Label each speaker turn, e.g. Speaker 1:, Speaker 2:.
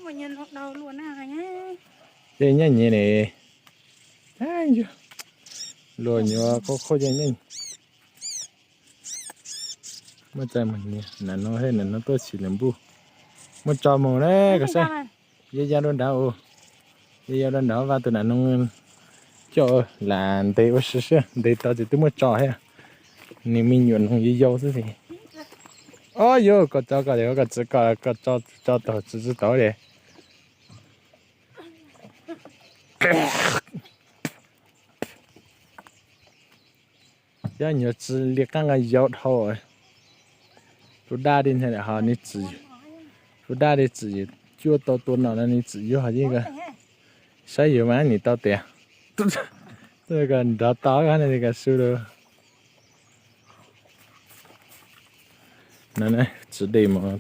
Speaker 1: mà nhìn nó đầu luôn à nhá.
Speaker 2: Đây nhá nhỉ này. Ai chứ. Rồi nhỏ có khô nhanh nhanh. Mà chạy mình nè, là nó hay là nó tôi chỉ làm bu. Mà cho màu đấy cái sao? Dây da đôn đảo. Dây da đôn đảo và từ nó cho là để ở sữa để tao chỉ tôi mới cho hết. Nếu mình nhuận không dây dâu thế thì. Ôi yo, có cho cái đấy có cho tao chỉ tao đấy. Giờ nhớ chỉ liệt cái dấu thôi. Tôi đa đến thế là họ ní chỉ. Tôi đa đến chỉ chưa tao nào là ní chỉ vô họ gì cả. Sao giờ mà ní tao tiền. Tôi cần đó tao cái này cái số đó. Này này, chỉ để mà